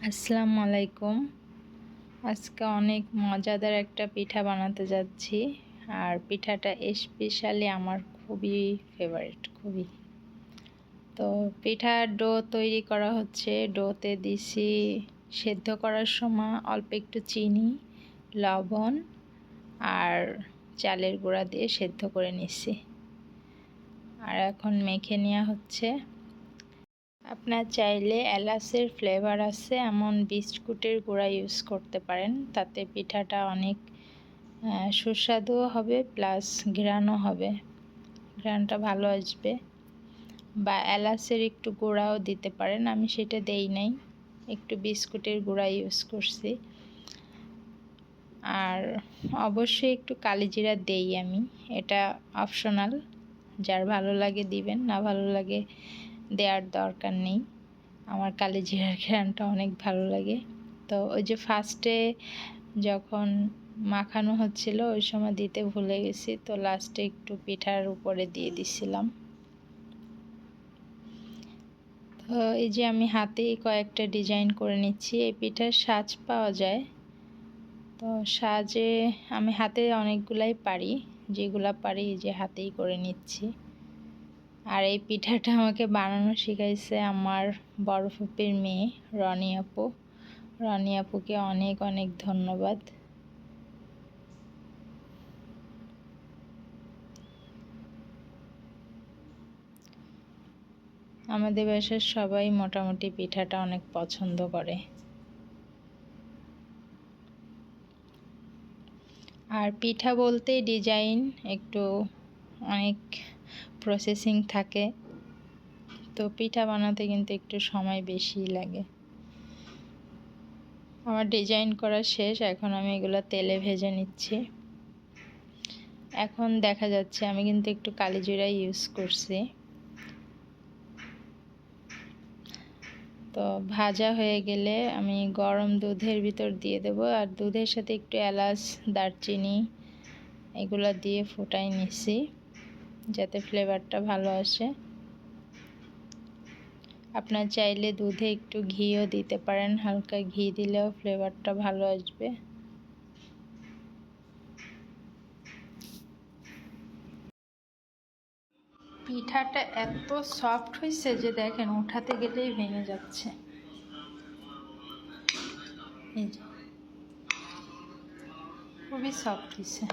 আসসালামু আলাইকুম। আজকে অনেক মজাদার একটা পিঠা বানাতে যাচ্ছি। আর পিঠাটা স্পেশালি আমার খুবই ফেভারিট, খুবই। তো পিঠার ডো তৈরি করা হচ্ছে। ডোতে দিছি সেদ্ধ করার সময় অল্প একটু চিনি, লবণ আর চালের গুঁড়া দিয়ে সেদ্ধ করে নিছি। আর এখন মেখে নেওয়া হচ্ছে। আপনার চাইলে এলাচের ফ্লেভার আছে এমন বিস্কুটের গুঁড়া ইউজ করতে পারেন, তাতে পিঠাটা অনেক সুস্বাদুও হবে, প্লাস ঘ্রাণও হবে, ঘ্রাণটা ভালো আসবে। বা এলাচের একটু গুঁড়াও দিতে পারেন, আমি সেটা দেই নাই, একটু বিস্কুটের গুঁড়া ইউজ করছি। আর অবশ্যই একটু কালিজিরা দেই আমি, এটা অপশনাল, যার ভালো লাগে দিবেন, না ভালো লাগে দেওয়ার দরকার নেই। আমার কালিজিরার ঘ্রাণটা অনেক ভালো লাগে। তো ওই যে ফার্স্টে যখন মাখানো হচ্ছিল ওই সময় দিতে ভুলে গেছি, তো লাস্টে একটু পিঠার উপরে দিয়ে দিছিলাম। তো এই যে আমি হাতেই কয়েকটা ডিজাইন করে নিচ্ছি। এই পিঠার সাজ পাওয়া যায়, তো সাজে আমি হাতে অনেকগুলাই পারি, যেগুলা পারি এই যে হাতেই করে নিচ্ছি। আর এই পিঠাটা আমাকে বানানো শিখাইছে আমার বড় ফুপির মেয়ে রনি আপু। রনি আপুকে অনেক অনেক ধন্যবাদ। আমাদের বাসার সবাই মোটামুটি পিঠাটা অনেক পছন্দ করে। আর পিঠা বলতে ডিজাইন একটু অনেক প্রসেসিং থাকে, তো পিঠা বানাতে কিন্তু একটু সময় বেশি লাগে। আমার ডিজাইন করা শেষ, এখন আমি এগুলো তেলে ভেজে নিচ্ছি। এখন দেখা যাচ্ছে আমি কিন্তু একটু কালিজিরা ইউজ করছি। তো ভাজা হয়ে গেলে আমি গরম দুধের ভিতর দিয়ে দেব, আর দুধের সাথে একটু এলাচ, দারচিনি এগুলো দিয়ে ফুটাই নিছি যাতে ফ্লেভারটা ভালো আসে। আপনার চাইলে দুধে একটু ঘিও দিতে পারেন, হালকা ঘি দিলেও ফ্লেভারটা ভালো আসবে। পিঠাটা এত সফট হয়েছে যে দেখেন উঠাতে গেলেই ভেঙে যাচ্ছে। এই যে খুবই সফট হয়েছে।